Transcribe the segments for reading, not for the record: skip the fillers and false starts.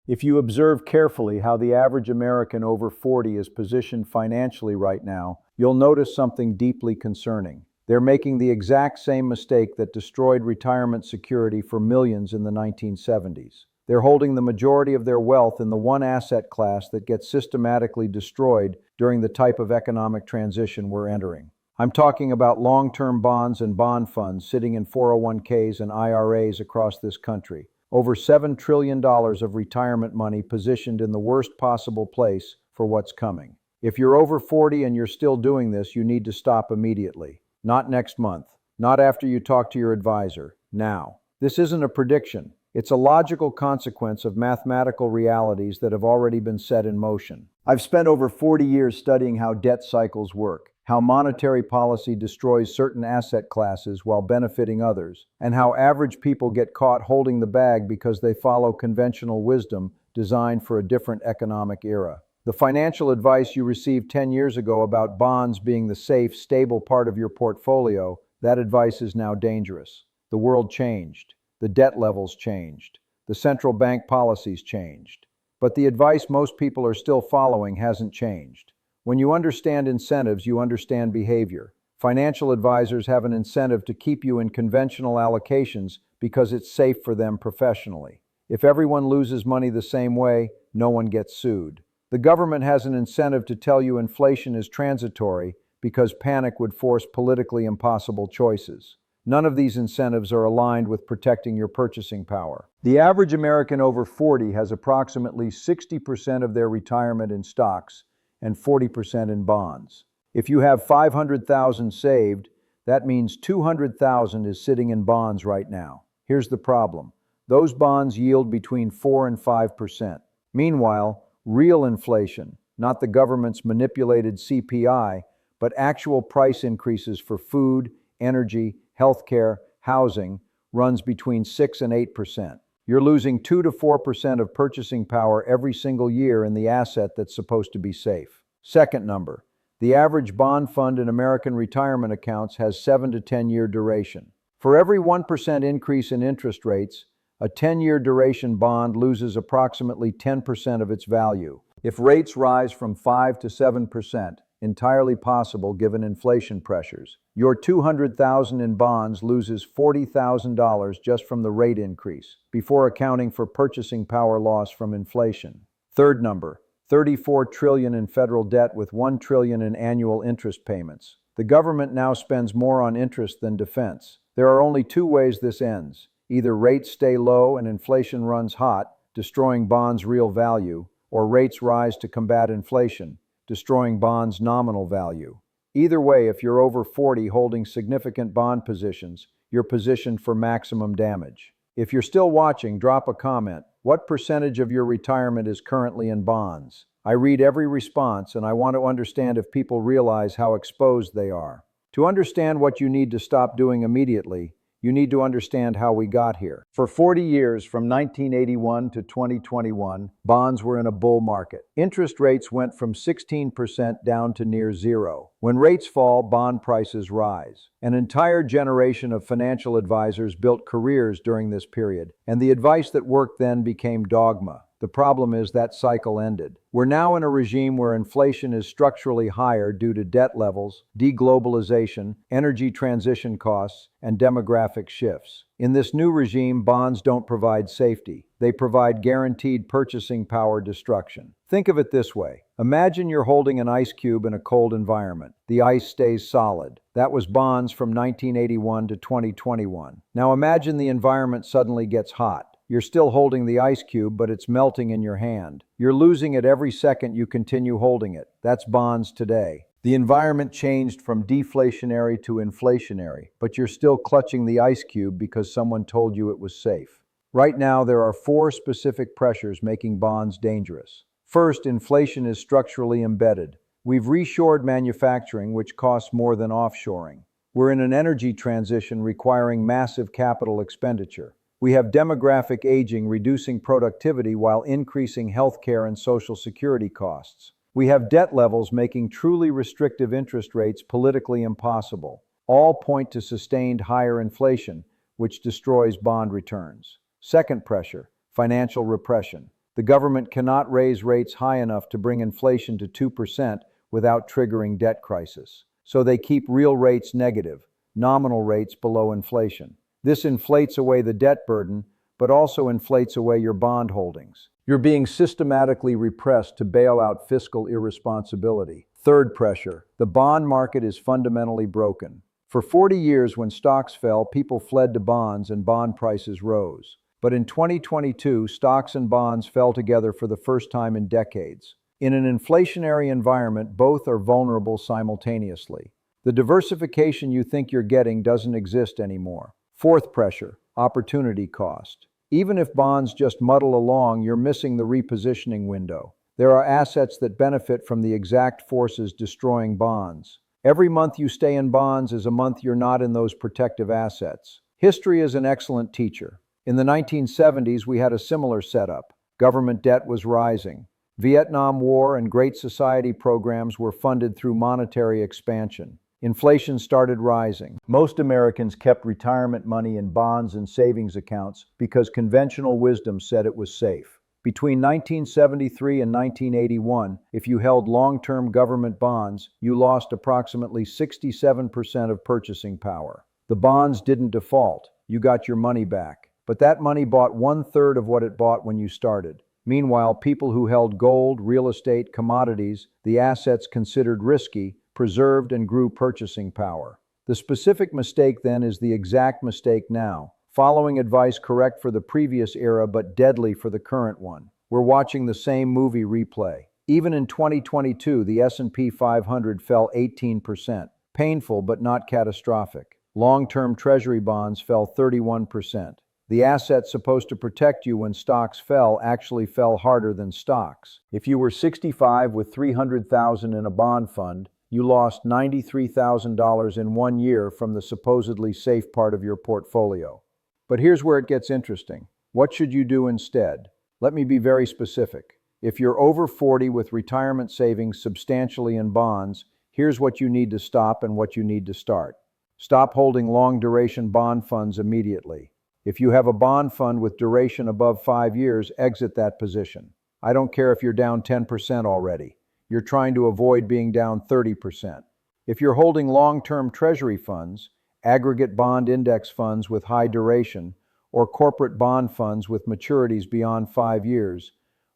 If you observe carefully how the average American over 40 is positioned financially right now, you'll notice something deeply concerning. They're making the exact same mistake that destroyed retirement security for millions in the 1970s. They're holding the majority of their wealth in the one asset class that gets systematically destroyed during the type of economic transition we're entering. I'm talking about long-term bonds and bond funds sitting in 401ks and IRAs across this country. Over $7 trillion of retirement money positioned in the worst possible place for what's coming. If you're over 40 and you're still doing this, you need to stop immediately. Not next month. Not after you talk to your advisor. Now. This isn't a prediction. It's a logical consequence of mathematical realities that have already been set in motion. I've spent over 40 years studying how debt cycles work, how monetary policy destroys certain asset classes while benefiting others, and how average people get caught holding the bag because they follow conventional wisdom designed for a different economic era. The financial advice you received 10 years ago about bonds being the safe, stable part of your portfolio, that advice is now dangerous. The world changed. The debt levels changed. The central bank policies changed. But the advice most people are still following hasn't changed. When you understand incentives, you understand behavior. Financial advisors have an incentive to keep you in conventional allocations because it's safe for them professionally. If everyone loses money the same way, no one gets sued. The government has an incentive to tell you inflation is transitory because panic would force politically impossible choices. None of these incentives are aligned with protecting your purchasing power. The average American over 40 has approximately 60% of their retirement in stocks and 40% in bonds. If you have $500,000 saved, that means $200,000 is sitting in bonds right now. Here's the problem. Those bonds yield between 4 and 5%. Meanwhile, real inflation, not the government's manipulated CPI, but actual price increases for food, energy, healthcare, housing, runs between 6 and 8%. You're losing 2 to 4% of purchasing power every single year in the asset that's supposed to be safe. Second number, the average bond fund in American retirement accounts has 7 to 10-year duration. For every 1% increase in interest rates, a 10-year duration bond loses approximately 10% of its value. If rates rise from 5 to 7%, entirely possible given inflation pressures, your $200,000 in bonds loses $40,000 just from the rate increase, before accounting for purchasing power loss from inflation. Third number, $34 trillion in federal debt with $1 trillion in annual interest payments. The government now spends more on interest than defense. There are only two ways this ends. Either rates stay low and inflation runs hot, destroying bonds' real value, or rates rise to combat inflation, destroying bonds' nominal value. Either way, if you're over 40 holding significant bond positions, you're positioned for maximum damage. If you're still watching, drop a comment. What percentage of your retirement is currently in bonds? I read every response, and I want to understand if people realize how exposed they are. To understand what you need to stop doing immediately, you need to understand how we got here. For 40 years, from 1981 to 2021, bonds were in a bull market. Interest rates went from 16% down to near zero. When rates fall, bond prices rise. An entire generation of financial advisors built careers during this period, and the advice that worked then became dogma. The problem is that cycle ended. We're now in a regime where inflation is structurally higher due to debt levels, deglobalization, energy transition costs, and demographic shifts. In this new regime, bonds don't provide safety. They provide guaranteed purchasing power destruction. Think of it this way. Imagine you're holding an ice cube in a cold environment. The ice stays solid. That was bonds from 1981 to 2021. Now imagine the environment suddenly gets hot. You're still holding the ice cube, but it's melting in your hand. You're losing it every second you continue holding it. That's bonds today. The environment changed from deflationary to inflationary, but you're still clutching the ice cube because someone told you it was safe. Right now, there are 4 specific pressures making bonds dangerous. First, inflation is structurally embedded. We've reshored manufacturing, which costs more than offshoring. We're in an energy transition requiring massive capital expenditure. We have demographic aging reducing productivity while increasing healthcare and social security costs. We have debt levels making truly restrictive interest rates politically impossible. All point to sustained higher inflation, which destroys bond returns. Second pressure, financial repression. The government cannot raise rates high enough to bring inflation to 2% without triggering debt crisis. So they keep real rates negative, nominal rates below inflation. This inflates away the debt burden, but also inflates away your bond holdings. You're being systematically repressed to bail out fiscal irresponsibility. Third pressure. The bond market is fundamentally broken. For 40 years, when stocks fell, people fled to bonds and bond prices rose. But in 2022, stocks and bonds fell together for the first time in decades. In an inflationary environment, both are vulnerable simultaneously. The diversification you think you're getting doesn't exist anymore. Fourth pressure, opportunity cost. Even if bonds just muddle along, you're missing the repositioning window. There are assets that benefit from the exact forces destroying bonds. Every month you stay in bonds is a month you're not in those protective assets. History is an excellent teacher. In the 1970s, we had a similar setup. Government debt was rising. Vietnam War and Great Society programs were funded through monetary expansion. Inflation started rising. Most Americans kept retirement money in bonds and savings accounts because conventional wisdom said it was safe. Between 1973 and 1981, if you held long-term government bonds, you lost approximately 67% of purchasing power. The bonds didn't default. You got your money back. But that money bought 1/3 of what it bought when you started. Meanwhile, people who held gold, real estate, commodities, the assets considered risky, preserved and grew purchasing power. The specific mistake then is the exact mistake now. Following advice correct for the previous era but deadly for the current one. We're watching the same movie replay. Even in 2022, the S&P 500 fell 18%. Painful but not catastrophic. Long-term treasury bonds fell 31%. The assets supposed to protect you when stocks fell actually fell harder than stocks. If you were 65 with $300,000 in a bond fund, you lost $93,000 in 1 year from the supposedly safe part of your portfolio. But here's where it gets interesting. What should you do instead? Let me be very specific. If you're over 40 with retirement savings substantially in bonds, here's what you need to stop and what you need to start. Stop holding long-duration bond funds immediately. If you have a bond fund with duration above 5 years, exit that position. I don't care if you're down 10% already. You're trying to avoid being down 30%. If you're holding long-term treasury funds, aggregate bond index funds with high duration, or corporate bond funds with maturities beyond 5 years,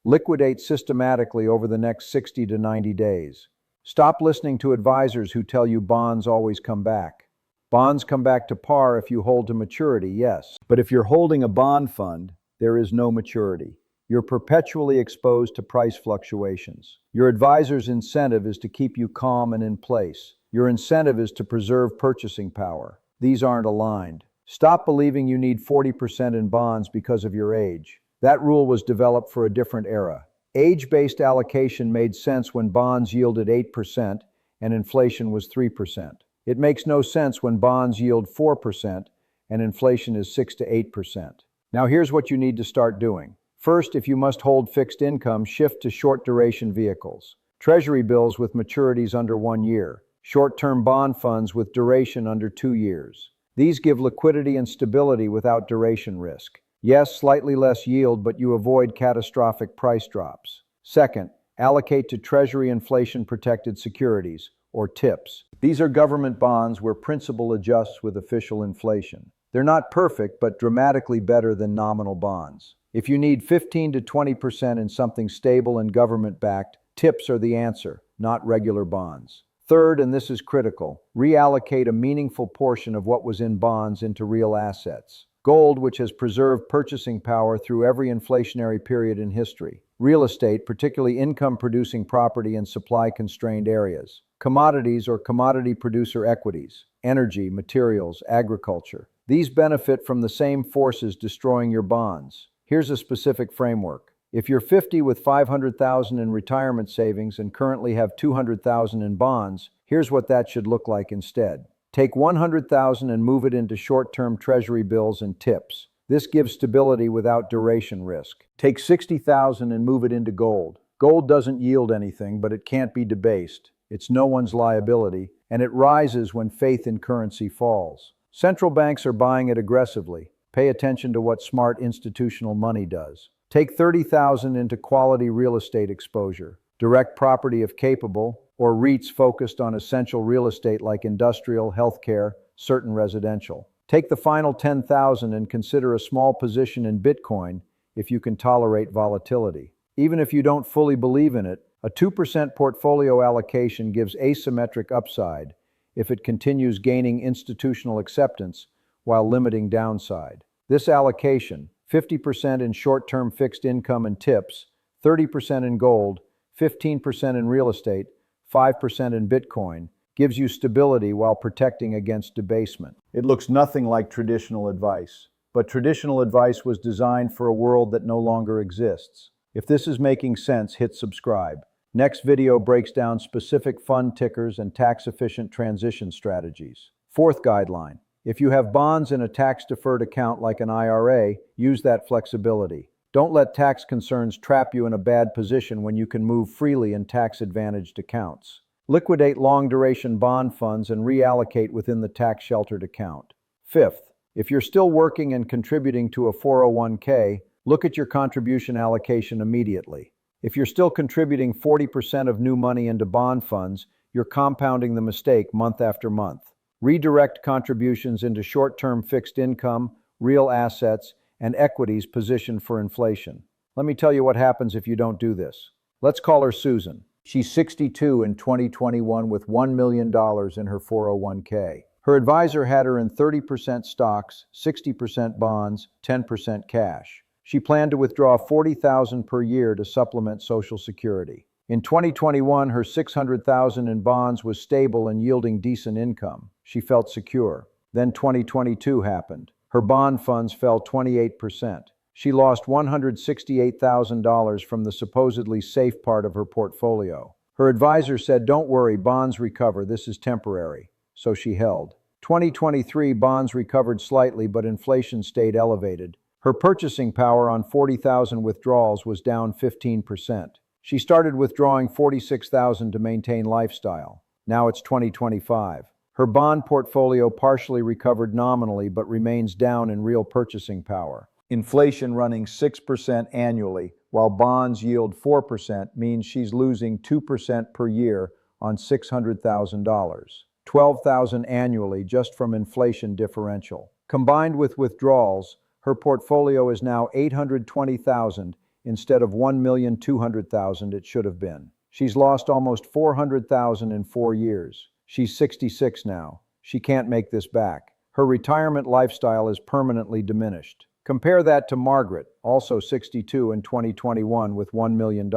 liquidate systematically over the next 60 to 90 days. Stop listening to advisors who tell you bonds always come back. Bonds come back to par if you hold to maturity, yes. But if you're holding a bond fund, there is no maturity. You're perpetually exposed to price fluctuations. Your advisor's incentive is to keep you calm and in place. Your incentive is to preserve purchasing power. These aren't aligned. Stop believing you need 40% in bonds because of your age. That rule was developed for a different era. Age-based allocation made sense when bonds yielded 8% and inflation was 3%. It makes no sense when bonds yield 4% and inflation is 6 to 8%. Now here's what you need to start doing. First, if you must hold fixed income, shift to short-duration vehicles. Treasury bills with maturities under 1 year. Short-term bond funds with duration under 2 years. These give liquidity and stability without duration risk. Yes, slightly less yield, but you avoid catastrophic price drops. Second, allocate to Treasury inflation-protected securities, or TIPS. These are government bonds where principal adjusts with official inflation. They're not perfect, but dramatically better than nominal bonds. If you need 15 to 20% in something stable and government-backed, TIPS are the answer, not regular bonds. Third, and this is critical, reallocate a meaningful portion of what was in bonds into real assets. Gold, which has preserved purchasing power through every inflationary period in history. Real estate, particularly income-producing property in supply-constrained areas. Commodities or commodity producer equities. Energy, materials, agriculture. These benefit from the same forces destroying your bonds. Here's a specific framework. If you're 50 with $500,000 in retirement savings and currently have $200,000 in bonds, here's what that should look like instead. Take $100,000 and move it into short-term treasury bills and TIPS. This gives stability without duration risk. Take $60,000 and move it into gold. Gold doesn't yield anything, but it can't be debased. It's no one's liability, and it rises when faith in currency falls. Central banks are buying it aggressively. Pay attention to what smart institutional money does. Take 30,000 into quality real estate exposure, direct property if capable, or REITs focused on essential real estate like industrial, healthcare, certain residential. Take the final 10,000 and consider a small position in Bitcoin if you can tolerate volatility. Even if you don't fully believe in it, a 2% portfolio allocation gives asymmetric upside if it continues gaining institutional acceptance while limiting downside. This allocation, 50% in short-term fixed income and tips, 30% in gold, 15% in real estate, 5% in Bitcoin, gives you stability while protecting against debasement. It looks nothing like traditional advice, but traditional advice was designed for a world that no longer exists. If this is making sense, hit subscribe. Next video breaks down specific fund tickers and tax-efficient transition strategies. Fourth guideline: if you have bonds in a tax-deferred account like an IRA, use that flexibility. Don't let tax concerns trap you in a bad position when you can move freely in tax-advantaged accounts. Liquidate long-duration bond funds and reallocate within the tax-sheltered account. Fifth, if you're still working and contributing to a 401k, look at your contribution allocation immediately. If you're still contributing 40% of new money into bond funds, you're compounding the mistake month after month. Redirect contributions into short-term fixed income, real assets, and equities positioned for inflation. Let me tell you what happens if you don't do this. Let's call her Susan. She's 62 in 2021 with $1 million in her 401k. Her advisor had her in 30% stocks, 60% bonds, 10% cash. She planned to withdraw $40,000 per year to supplement Social Security. In 2021, her $600,000 in bonds was stable and yielding decent income. She felt secure. Then 2022 happened. Her bond funds fell 28%. She lost $168,000 from the supposedly safe part of her portfolio. Her advisor said, "Don't worry, bonds recover, this is temporary." So she held. 2023 bonds recovered slightly, but inflation stayed elevated. Her purchasing power on 40,000 withdrawals was down 15%. She started withdrawing 46,000 to maintain lifestyle. Now it's 2025. Her bond portfolio partially recovered nominally but remains down in real purchasing power. Inflation running 6% annually, while bonds yield 4%, means she's losing 2% per year on $600,000. $12,000 annually just from inflation differential. Combined with withdrawals, her portfolio is now $820,000 instead of $1,200,000 it should have been. She's lost almost $400,000 in 4 years. She's 66 now. She can't make this back. Her retirement lifestyle is permanently diminished. Compare that to Margaret, also 62 in 2021 with $1 million.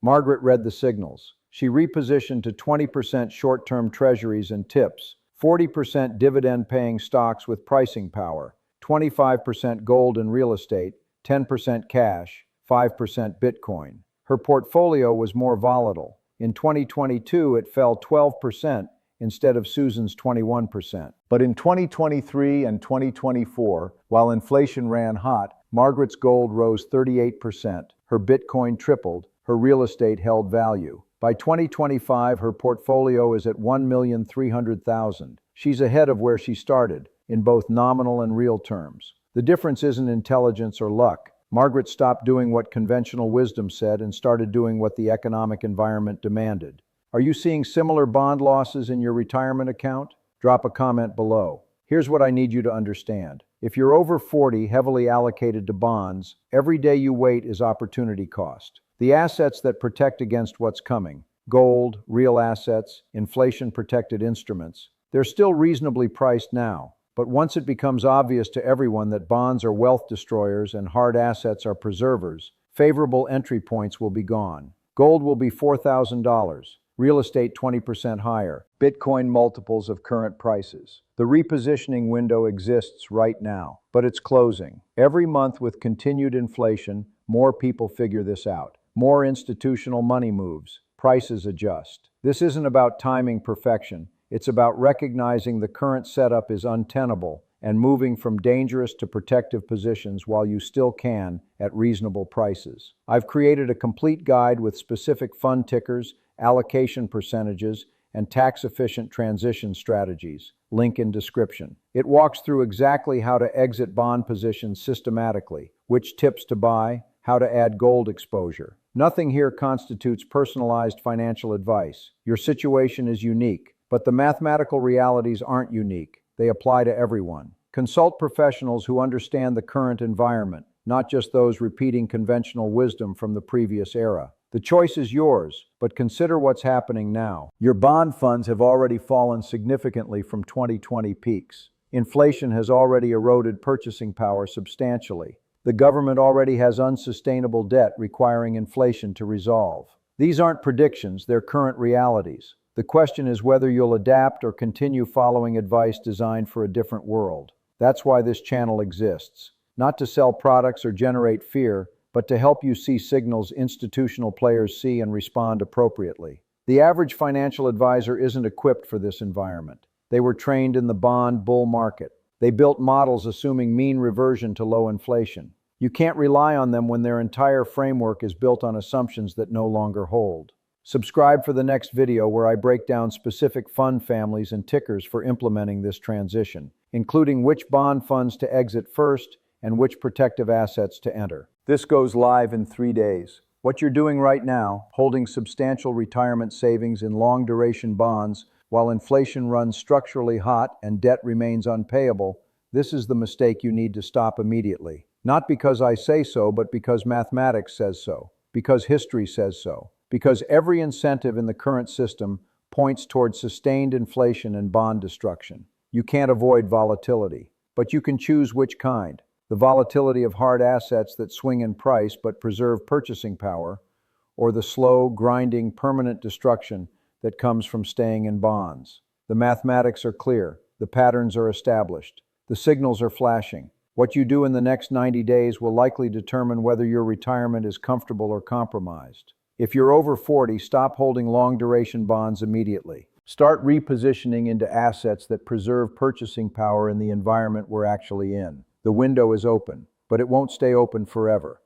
Margaret read the signals. She repositioned to 20% short-term treasuries and tips, 40% dividend-paying stocks with pricing power, 25% gold and real estate, 10% cash, 5% Bitcoin. Her portfolio was more volatile. In 2022, it fell 12% instead of Susan's 21%. But in 2023 and 2024, while inflation ran hot, Margaret's gold rose 38%, her Bitcoin tripled, her real estate held value. By 2025, her portfolio is at $1,300,000. She's ahead of where she started, in both nominal and real terms. The difference isn't intelligence or luck. Margaret stopped doing what conventional wisdom said and started doing what the economic environment demanded. Are you seeing similar bond losses in your retirement account? Drop a comment below. Here's what I need you to understand. If you're over 40, heavily allocated to bonds, every day you wait is opportunity cost. The assets that protect against what's coming, gold, real assets, inflation-protected instruments, they're still reasonably priced now. But once it becomes obvious to everyone that bonds are wealth destroyers and hard assets are preservers, favorable entry points will be gone. Gold will be $4,000. Real estate 20% higher, Bitcoin multiples of current prices. The repositioning window exists right now, but it's closing. Every month with continued inflation, more people figure this out. More institutional money moves, prices adjust. This isn't about timing perfection, it's about recognizing the current setup is untenable and moving from dangerous to protective positions while you still can at reasonable prices. I've created a complete guide with specific fund tickers, allocation percentages, and tax-efficient transition strategies. Link in description. It walks through exactly how to exit bond positions systematically, which tips to buy, how to add gold exposure. Nothing here constitutes personalized financial advice. Your situation is unique, but the mathematical realities aren't unique. They apply to everyone. Consult professionals who understand the current environment, not just those repeating conventional wisdom from the previous era. The choice is yours, but consider what's happening now. Your bond funds have already fallen significantly from 2020 peaks. Inflation has already eroded purchasing power substantially. The government already has unsustainable debt requiring inflation to resolve. These aren't predictions, they're current realities. The question is whether you'll adapt or continue following advice designed for a different world. That's why this channel exists. Not to sell products or generate fear, but to help you see signals institutional players see and respond appropriately. The average financial advisor isn't equipped for this environment. They were trained in the bond bull market. They built models assuming mean reversion to low inflation. You can't rely on them when their entire framework is built on assumptions that no longer hold. Subscribe for the next video where I break down specific fund families and tickers for implementing this transition, including which bond funds to exit first and which protective assets to enter. This goes live in 3 days. What you're doing right now, holding substantial retirement savings in long-duration bonds while inflation runs structurally hot and debt remains unpayable, this is the mistake you need to stop immediately. Not because I say so, but because mathematics says so, because history says so, because every incentive in the current system points towards sustained inflation and bond destruction. You can't avoid volatility, but you can choose which kind. The volatility of hard assets that swing in price but preserve purchasing power, or the slow, grinding, permanent destruction that comes from staying in bonds. The mathematics are clear. The patterns are established. The signals are flashing. What you do in the next 90 days will likely determine whether your retirement is comfortable or compromised. If you're over 40, stop holding long-duration bonds immediately. Start repositioning into assets that preserve purchasing power in the environment we're actually in. The window is open, but it won't stay open forever.